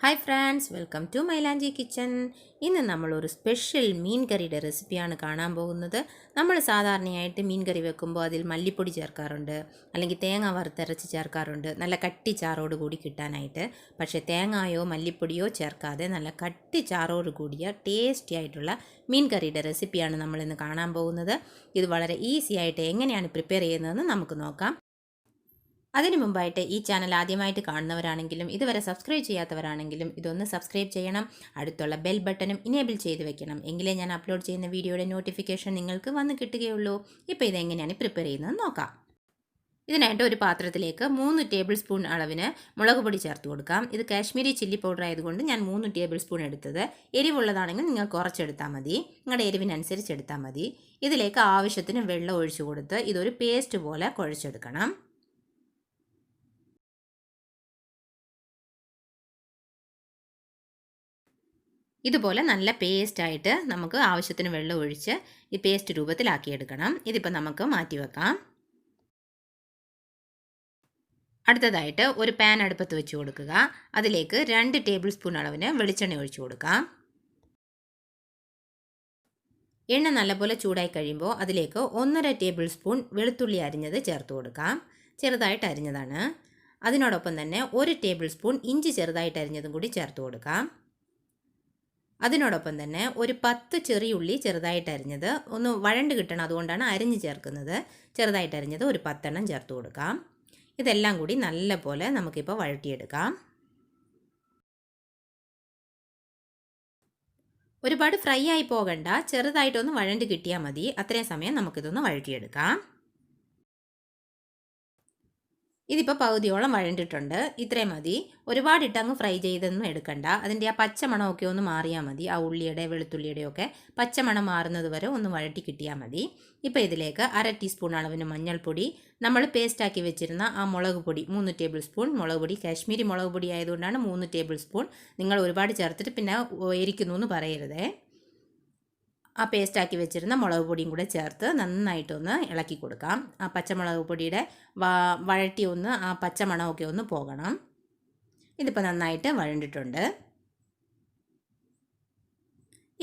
Hi friends, welcome to മൈലാഞ്ചി kitchen. ഇന്ന് നമ്മളൊരു സ്പെഷ്യൽ മീൻ കറിയുടെ റെസിപ്പിയാണ് കാണാൻ പോകുന്നത്. നമ്മൾ സാധാരണയായിട്ട് മീൻ കറി വെക്കുമ്പോൾ അതിൽ മല്ലിപ്പൊടി ചേർക്കാറുണ്ട്, അല്ലെങ്കിൽ തേങ്ങ വറുത്തരച്ച് ചേർക്കാറുണ്ട്, നല്ല കട്ടി ചാറോട് കൂടി കിട്ടാനായിട്ട്. പക്ഷേ തേങ്ങായോ മല്ലിപ്പൊടിയോ ചേർക്കാതെ നല്ല കട്ടി ചാറോട് കൂടിയ ടേസ്റ്റി ആയിട്ടുള്ള മീൻ കറിയുടെ റെസിപ്പിയാണ് നമ്മളിന്ന് കാണാൻ പോകുന്നത്. ഇത് വളരെ ഈസി ആയിട്ട് എങ്ങനെയാണ് പ്രിപ്പയർ ചെയ്യുന്നതെന്ന് നമുക്ക് നോക്കാം. അതിനു മുമ്പായിട്ട് ഈ ചാനൽ ആദ്യമായിട്ട് കാണുന്നവരാണെങ്കിലും ഇതുവരെ സബ്സ്ക്രൈബ് ചെയ്യാത്തവരാണെങ്കിലും ഇതൊന്ന് സബ്സ്ക്രൈബ് ചെയ്യണം. അടുത്തുള്ള ബെൽ ബട്ടണും ഇനേബിൾ ചെയ്ത് വെക്കണം. എങ്കിലേ ഞാൻ അപ്ലോഡ് ചെയ്യുന്ന വീഡിയോയുടെ നോട്ടിഫിക്കേഷൻ നിങ്ങൾക്ക് വന്ന് കിട്ടുകയുള്ളൂ. ഇപ്പോൾ ഇതെങ്ങനെയാണ് പ്രിപ്പയർ ചെയ്യുന്നത് നോക്കാം. ഇതിനായിട്ട് ഒരു പാത്രത്തിലേക്ക് 3 ടേബിൾ സ്പൂൺ അളവിന് മുളക് പൊടി ചേർത്ത് കൊടുക്കാം. ഇത് കാശ്മീരി ചില്ലി പൗഡർ ആയതുകൊണ്ട് ഞാൻ 3 ടേബിൾ സ്പൂൺ എടുത്തത്. എരിവുള്ളതാണെങ്കിൽ നിങ്ങൾ കുറച്ചെടുത്താൽ മതി, നിങ്ങളുടെ എരിവിനനുസരിച്ച് എടുത്താൽ മതി. ഇതിലേക്ക് ആവശ്യത്തിന് വെള്ളം ഒഴിച്ചു കൊടുത്ത് ഇതൊരു പേസ്റ്റ് പോലെ കുഴച്ചെടുക്കണം. ഇതുപോലെ നല്ല പേസ്റ്റായിട്ട് നമുക്ക് ആവശ്യത്തിന് വെള്ളം ഒഴിച്ച് ഈ പേസ്റ്റ് രൂപത്തിലാക്കിയെടുക്കണം. ഇതിപ്പോൾ നമുക്ക് മാറ്റി വെക്കാം. അടുത്തതായിട്ട് ഒരു പാൻ അടുപ്പത്ത് വെച്ച് കൊടുക്കുക. അതിലേക്ക് 2 ടേബിൾ സ്പൂൺ അളവിന് വെളിച്ചെണ്ണ ഒഴിച്ചു കൊടുക്കാം. എണ്ണ നല്ലപോലെ ചൂടായി കഴിയുമ്പോൾ അതിലേക്ക് 1.5 ടേബിൾ സ്പൂൺ വെളുത്തുള്ളി അരിഞ്ഞത് ചേർത്ത് കൊടുക്കാം. ചെറുതായിട്ട് അരിഞ്ഞതാണ്. അതിനോടൊപ്പം തന്നെ 1 ടേബിൾ സ്പൂൺ ഇഞ്ചി ചെറുതായിട്ട് അരിഞ്ഞതും കൂടി ചേർത്ത് കൊടുക്കാം. അതിനോടൊപ്പം തന്നെ ഒരു 10 ചെറിയുള്ളി ചെറുതായിട്ട് അരിഞ്ഞത്, ഒന്ന് വഴണ്ട് കിട്ടണം, അതുകൊണ്ടാണ് അരിഞ്ഞ് ചേർക്കുന്നത്. ചെറുതായിട്ട് അരിഞ്ഞത് ഒരു 10 എണ്ണം ചേർത്ത് കൊടുക്കാം. ഇതെല്ലാം കൂടി നല്ലപോലെ നമുക്കിപ്പോൾ വഴറ്റിയെടുക്കാം. ഒരുപാട് ഫ്രൈ ആയി പോകണ്ട, ചെറുതായിട്ടൊന്ന് വഴണ്ട് കിട്ടിയാൽ മതി. അത്രയും സമയം നമുക്കിതൊന്ന് വഴറ്റിയെടുക്കാം. ഇതിപ്പോൾ പകുതിയോളം വഴണ്ടിട്ടുണ്ട്. ഇത്രയും മതി. ഒരുപാടിട്ട് അങ്ങ് ഫ്രൈ ചെയ്തൊന്നും എടുക്കണ്ട. അതിൻ്റെ ആ പച്ചമണമൊക്കെ ഒന്ന് മാറിയാൽ മതി. ആ ഉള്ളിയുടെ വെളുത്തുള്ളിയുടെയൊക്കെ പച്ചമണം മാറുന്നത് വരെ ഒന്ന് വഴറ്റി കിട്ടിയാൽ മതി. ഇപ്പോൾ ഇതിലേക്ക് 1/2 ടീസ്പൂൺ അളവിന് മഞ്ഞൾപ്പൊടി, നമ്മൾ പേസ്റ്റാക്കി വെച്ചിരുന്ന ആ മുളക് പൊടി 3 ടേബിൾ സ്പൂൺ മുളക് പൊടി, കാശ്മീരി മുളക് പൊടി ആയതുകൊണ്ടാണ് 3 ടേബിൾ സ്പൂൺ. നിങ്ങൾ ഒരുപാട് ചേർത്തിട്ട് പിന്നെ എരിക്കുന്നു എന്ന് പറയരുതേ. ആ പേസ്റ്റാക്കി വെച്ചിരുന്ന മുളക് പൊടിയും കൂടെ ചേർത്ത് നന്നായിട്ടൊന്ന് ഇളക്കി കൊടുക്കാം. ആ പച്ചമുളക് പൊടിയുടെ വഴറ്റി ഒന്ന് ആ പച്ചമണമൊക്കെ ഒന്ന് പോകണം. ഇതിപ്പോൾ നന്നായിട്ട് വഴണ്ടിട്ടുണ്ട്.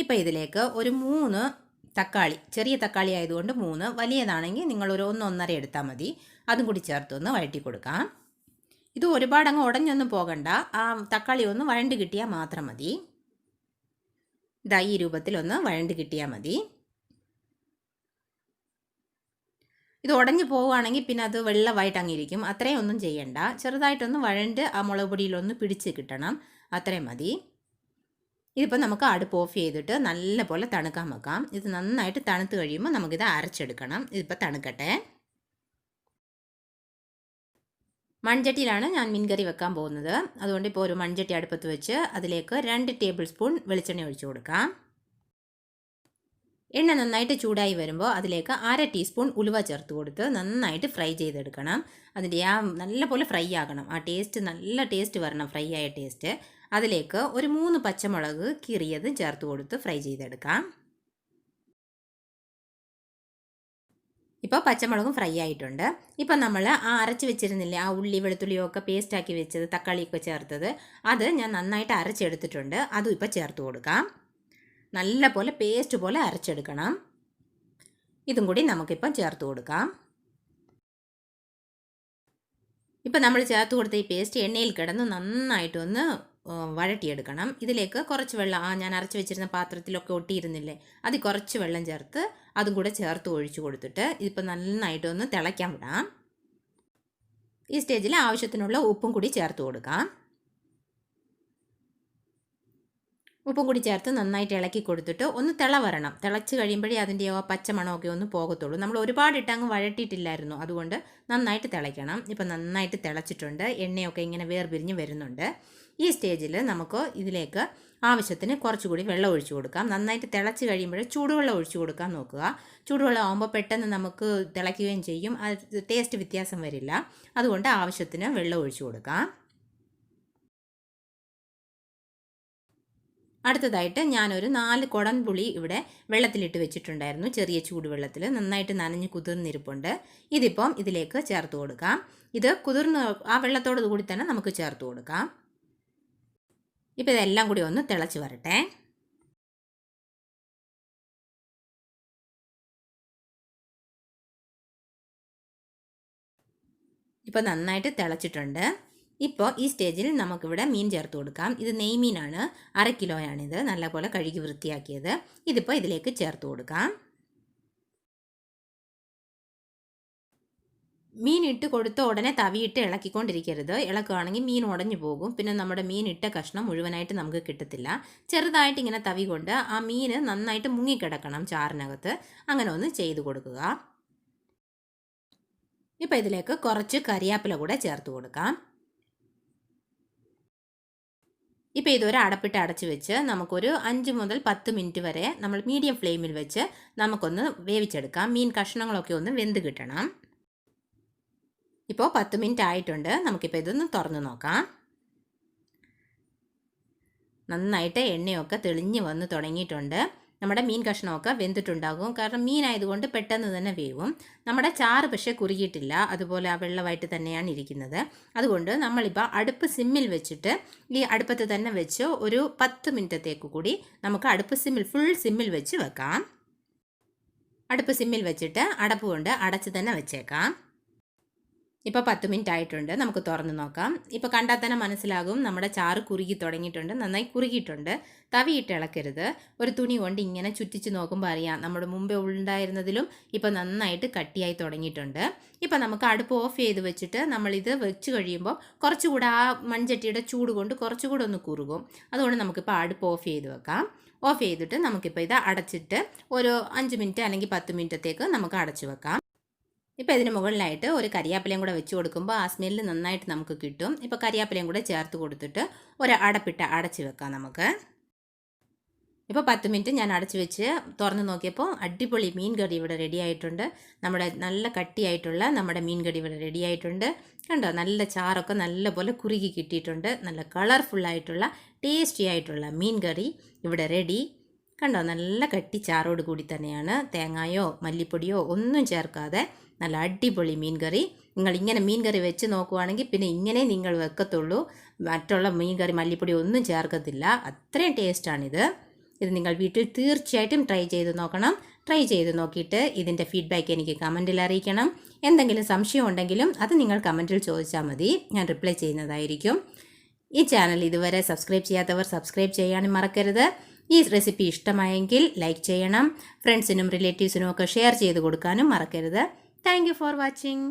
ഇപ്പോൾ ഇതിലേക്ക് ഒരു 3 തക്കാളി, ചെറിയ തക്കാളി ആയതുകൊണ്ട് 3, വലിയതാണെങ്കിൽ നിങ്ങളൊരു 1-1.5 എടുത്താൽ മതി. അതും കൂടി ചേർത്തൊന്ന് വഴറ്റി കൊടുക്കാം. ഇത് ഒരുപാട് അങ്ങ് ഉടഞ്ഞൊന്നും പോകണ്ട. ആ തക്കാളി ഒന്ന് വഴണ്ട് കിട്ടിയാൽ മാത്രം മതി. ഇതാ ഈ രൂപത്തിലൊന്ന് വഴണ്ട് കിട്ടിയാൽ മതി. ഇത് ഉടഞ്ഞു പോവുകയാണെങ്കിൽ പിന്നെ അത് വെള്ളമായിട്ട് അങ്ങിരിക്കും. അത്രയും ഒന്നും ചെയ്യണ്ട. ചെറുതായിട്ടൊന്ന് വഴണ്ട് ആ മുളക് പൊടിയിലൊന്ന് പിടിച്ച് കിട്ടണം. അത്രയും മതി. ഇതിപ്പോൾ നമുക്ക് അടുപ്പ് ഓഫ് ചെയ്തിട്ട് നല്ലപോലെ തണുക്കാൻ വെക്കാം. ഇത് നന്നായിട്ട് തണുത്ത് കഴിയുമ്പോൾ നമുക്കിത് അരച്ചെടുക്കണം. ഇതിപ്പോൾ തണുക്കട്ടെ. മൺചട്ടിയിലാണ് ഞാൻ മീൻകറി വെക്കാൻ പോകുന്നത്. അതുകൊണ്ട് ഇപ്പോൾ ഒരു മൺചട്ടി അടുപ്പത്ത് വെച്ച് അതിലേക്ക് 2 ടേബിൾ സ്പൂൺ വെളിച്ചെണ്ണ ഒഴിച്ചു കൊടുക്കാം. എണ്ണ നന്നായിട്ട് ചൂടായി വരുമ്പോൾ അതിലേക്ക് 1/2 ടീസ്പൂൺ ഉലുവ ചേർത്ത് കൊടുത്ത് നന്നായിട്ട് ഫ്രൈ ചെയ്തെടുക്കണം. അതിൻ്റെ ആ നല്ലപോലെ ഫ്രൈ ആകണം. ആ ടേസ്റ്റ്, നല്ല ടേസ്റ്റ് വരണം, ഫ്രൈ ആയ ടേസ്റ്റ്. അതിലേക്ക് ഒരു 3 പച്ചമുളക് കീറിയത് ചേർത്ത് കൊടുത്ത് ഫ്രൈ ചെയ്തെടുക്കാം. ഇപ്പോൾ പച്ചമുളകും ഫ്രൈ ആയിട്ടുണ്ട്. ഇപ്പം നമ്മൾ ആ അരച്ച് വെച്ചിരുന്നില്ലേ, ആ ഉള്ളി വെളുത്തുള്ളിയൊക്കെ പേസ്റ്റാക്കി വെച്ചത്, തക്കാളിയൊക്കെ ചേർത്തത്, അത് ഞാൻ നന്നായിട്ട് അരച്ചെടുത്തിട്ടുണ്ട്. അതും ഇപ്പോൾ ചേർത്ത് കൊടുക്കാം. നല്ല പോലെ പേസ്റ്റ് പോലെ അരച്ചെടുക്കണം. ഇതും കൂടി നമുക്കിപ്പം ചേർത്ത് കൊടുക്കാം. ഇപ്പം നമ്മൾ ചേർത്ത് കൊടുത്ത ഈ പേസ്റ്റ് എണ്ണയിൽ കിടന്ന് നന്നായിട്ടൊന്ന് വഴറ്റിയെടുക്കണം. ഇതിലേക്ക് കുറച്ച് വെള്ളം, ഞാൻ അരച്ച് വെച്ചിരുന്ന പാത്രത്തിലൊക്കെ ഒട്ടിയിരുന്നില്ലേ, അതിൽ കുറച്ച് വെള്ളം ചേർത്ത് അതും കൂടെ ചേർത്ത് ഒഴിച്ചു കൊടുത്തിട്ട് ഇതിപ്പോൾ നന്നായിട്ടൊന്ന് തിളയ്ക്കാൻ വിടാം. ഈ സ്റ്റേജിൽ ആവശ്യത്തിനുള്ള ഉപ്പും കൂടി ചേർത്ത് കൊടുക്കാം. ഉപ്പും കൂടി ചേർത്ത് നന്നായിട്ട് ഇളക്കി കൊടുത്തിട്ട് ഒന്ന് തിള വരണം. തിളച്ച് കഴിയുമ്പോഴേ അതിൻ്റെ പച്ചമണമൊക്കെ ഒന്ന് പോകത്തുള്ളൂ. നമ്മൾ ഒരുപാടിട്ട് അങ്ങ് വഴറ്റിയിട്ടില്ലായിരുന്നു, അതുകൊണ്ട് നന്നായിട്ട് തിളയ്ക്കണം. ഇപ്പം നന്നായിട്ട് തിളച്ചിട്ടുണ്ട്. എണ്ണയൊക്കെ ഇങ്ങനെ വേർപിരിഞ്ഞ് വരുന്നുണ്ട്. ഈ സ്റ്റേജിൽ നമുക്ക് ഇതിലേക്ക് ആവശ്യത്തിന് കുറച്ചുകൂടി വെള്ളം ഒഴിച്ചു കൊടുക്കാം. നന്നായിട്ട് തിളച്ച് കഴിയുമ്പോൾ ചൂടുവെള്ളം ഒഴിച്ചു കൊടുക്കാൻ നോക്കുക. ചൂടുവെള്ളം ആകുമ്പോൾ പെട്ടെന്ന് നമുക്ക് തിളയ്ക്കുകയും ചെയ്യും, ടേസ്റ്റ് വ്യത്യാസം വരില്ല. അതുകൊണ്ട് ആവശ്യത്തിന് വെള്ളം ഒഴിച്ചു കൊടുക്കാം. അടുത്തതായിട്ട് ഞാനൊരു 4 കുടംപുളി ഇവിടെ വെള്ളത്തിലിട്ട് വെച്ചിട്ടുണ്ടായിരുന്നു. ചെറിയ ചൂടുവെള്ളത്തിൽ നന്നായിട്ട് നനഞ്ഞ് കുതിർന്നിരിപ്പുണ്ട്. ഇതിപ്പം ഇതിലേക്ക് ചേർത്ത് കൊടുക്കാം. ഇത് കുതിർന്ന് ആ വെള്ളത്തോട് കൂടി തന്നെ നമുക്ക് ചേർത്ത് കൊടുക്കാം. ഇപ്പോൾ ഇതെല്ലാം കൂടി ഒന്ന് തിളച്ച് വരട്ടെ. ഇപ്പോൾ നന്നായിട്ട് തിളച്ചിട്ടുണ്ട്. ഇപ്പോൾ ഈ സ്റ്റേജിൽ നമുക്കിവിടെ മീൻ ചേർത്ത് കൊടുക്കാം. ഇത് നെയ്മീനാണ്, 1/2 കിലോയാണിത്, നല്ലപോലെ കഴുകി വൃത്തിയാക്കിയത്. ഇതിപ്പോൾ ഇതിലേക്ക് ചേർത്ത് കൊടുക്കാം. മീൻ ഇട്ട് കൊടുത്ത ഉടനെ തവിയിട്ട് ഇളക്കിക്കൊണ്ടിരിക്കരുത്. ഇളക്കുകയാണെങ്കിൽ മീൻ ഉടഞ്ഞു പോകും. പിന്നെ നമ്മുടെ മീൻ ഇട്ട കഷ്ണം മുഴുവനായിട്ട് നമുക്ക് കിട്ടത്തില്ല. ചെറുതായിട്ട് ഇങ്ങനെ തവി കൊണ്ട് ആ മീൻ നന്നായിട്ട് മുങ്ങിക്കിടക്കണം ചാറിനകത്ത്. അങ്ങനെ ഒന്ന് ചെയ്ത് കൊടുക്കുക. ഇപ്പോൾ ഇതിലേക്ക് കുറച്ച് കറിവേപ്പില കൂടെ ചേർത്ത് കൊടുക്കാം. ഇപ്പോൾ ഇതൊരു അടപ്പിട്ട് അടച്ച് വെച്ച് നമുക്കൊരു 5 മുതൽ 10 മിനിറ്റ് വരെ നമ്മൾ മീഡിയം ഫ്ലെയിമിൽ വെച്ച് നമുക്കൊന്ന് വേവിച്ചെടുക്കാം. മീൻ കഷ്ണങ്ങളൊക്കെ ഒന്ന് വെന്ത് കിട്ടണം. ഇപ്പോൾ 10 മിനിറ്റ് ആയിട്ടുണ്ട്. നമുക്കിപ്പോൾ ഇതൊന്ന് തുറന്ന് നോക്കാം. നന്നായിട്ട് എണ്ണയൊക്കെ തെളിഞ്ഞ് വന്ന് തുടങ്ങിയിട്ടുണ്ട്. നമ്മുടെ മീൻ കഷ്ണമൊക്കെ വെന്തിട്ടുണ്ടാകും. കാരണം മീനായതുകൊണ്ട് പെട്ടെന്ന് തന്നെ വേവും. നമ്മുടെ ചാറ് പക്ഷേ കുറുകിയിട്ടില്ല, അതുപോലെ ആ വെള്ളമായിട്ട് തന്നെയാണ് ഇരിക്കുന്നത്. അതുകൊണ്ട് നമ്മളിപ്പോൾ അടുപ്പ് സിമ്മിൽ വെച്ചിട്ട് ഈ അടുപ്പത്ത് തന്നെ വെച്ച് ഒരു 10 മിനിറ്റത്തേക്ക് കൂടി നമുക്ക് അടുപ്പ് സിമ്മിൽ ഫുൾ സിമ്മിൽ വെച്ച് വെക്കാം. അടുപ്പ് സിമ്മിൽ വെച്ചിട്ട് അടപ്പ് കൊണ്ട് അടച്ച് തന്നെ വെച്ചേക്കാം. ഇപ്പോൾ 10 മിനിറ്റ് ആയിട്ടുണ്ട്. നമുക്ക് തുറന്ന് നോക്കാം. ഇപ്പോൾ കണ്ടാൽ തന്നെ മനസ്സിലാകും നമ്മുടെ ചാറ് കുറുകി തുടങ്ങിയിട്ടുണ്ട്, നന്നായി കുറുകിയിട്ടുണ്ട്. തവിയിട്ട് ഇളക്കരുത്. ഒരു തുണി കൊണ്ട് ഇങ്ങനെ ചുറ്റിച്ച് നോക്കുമ്പോൾ അറിയാം നമ്മുടെ മുമ്പേ ഉണ്ടായിരുന്നതിലും ഇപ്പോൾ നന്നായിട്ട് കട്ടിയായി തുടങ്ങിയിട്ടുണ്ട്. ഇപ്പോൾ നമുക്ക് അടുപ്പ് ഓഫ് ചെയ്ത് വെച്ചിട്ട് നമ്മളിത് വെച്ച് കഴിയുമ്പോൾ കുറച്ചുകൂടെ ആ മൺചട്ടിയുടെ ചൂട് കൊണ്ട് കുറച്ചുകൂടെ ഒന്ന് കുറുകും. അതുകൊണ്ട് നമുക്കിപ്പോൾ അടുപ്പ് ഓഫ് ചെയ്ത് വെക്കാം. ഓഫ് ചെയ്തിട്ട് നമുക്കിപ്പോൾ ഇത് അടച്ചിട്ട് ഒരു 5 മിനിറ്റ് അല്ലെങ്കിൽ 10 മിനിറ്റത്തേക്ക് നമുക്ക് അടച്ചു വെക്കാം. ഇപ്പോൾ ഇതിന് മുകളിലായിട്ട് ഒരു കരിയാപ്പിലയും കൂടെ വെച്ച് കൊടുക്കുമ്പോൾ ആ സ്മെല്ല് നന്നായിട്ട് നമുക്ക് കിട്ടും. ഇപ്പോൾ കരിയാപ്പിലയും കൂടെ ചേർത്ത് കൊടുത്തിട്ട് ഒരു അടപ്പിട്ട് അടച്ച് വെക്കാം നമുക്ക്. ഇപ്പോൾ 10 മിനിറ്റ് ഞാൻ അടച്ച് വെച്ച് തുറന്ന് നോക്കിയപ്പോൾ അടിപൊളി മീൻ കറി ഇവിടെ റെഡി ആയിട്ടുണ്ട്. നമ്മുടെ നല്ല കട്ടിയായിട്ടുള്ള നമ്മുടെ മീൻ കറി ഇവിടെ റെഡി ആയിട്ടുണ്ട്. കണ്ടോ, നല്ല ചാറൊക്കെ നല്ലപോലെ കുറുകി കിട്ടിയിട്ടുണ്ട്. നല്ല കളർഫുള്ളായിട്ടുള്ള ടേസ്റ്റി ആയിട്ടുള്ള മീൻ കറി ഇവിടെ റെഡി. കണ്ടോ, നല്ല കട്ടി ചാറോട് കൂടി തന്നെയാണ്. തേങ്ങായോ മല്ലിപ്പൊടിയോ ഒന്നും ചേർക്കാതെ നല്ല അടിപൊളി മീൻ കറി. നിങ്ങൾ ഇങ്ങനെ മീൻ കറി വെച്ച് നോക്കുവാണെങ്കിൽ പിന്നെ ഇങ്ങനെ നിങ്ങൾ വെക്കത്തുള്ളൂ. മറ്റുള്ള മീൻ കറി മല്ലിപ്പൊടി ഒന്നും ചേർക്കത്തില്ല. അത്രയും ടേസ്റ്റാണിത്. ഇത് നിങ്ങൾ വീട്ടിൽ തീർച്ചയായിട്ടും ട്രൈ ചെയ്ത് നോക്കണം. ട്രൈ ചെയ്ത് നോക്കിയിട്ട് ഇതിൻ്റെ ഫീഡ്ബാക്ക് എനിക്ക് കമൻറ്റിൽ അറിയിക്കണം. എന്തെങ്കിലും സംശയം ഉണ്ടെങ്കിലും അത് നിങ്ങൾ കമൻറ്റിൽ ചോദിച്ചാൽ മതി, ഞാൻ റിപ്ലൈ ചെയ്യുന്നതായിരിക്കും. ഈ ചാനൽ ഇതുവരെ സബ്സ്ക്രൈബ് ചെയ്യാത്തവർ സബ്സ്ക്രൈബ് ചെയ്യാനും മറക്കരുത്. ഈ റെസിപ്പി ഇഷ്ടമായെങ്കിൽ ലൈക്ക് ചെയ്യണം. ഫ്രണ്ട്സിനും റിലേറ്റീവ്സിനും ഒക്കെ ഷെയർ ചെയ്ത് കൊടുക്കാനും മറക്കരുത്. Thank you for watching.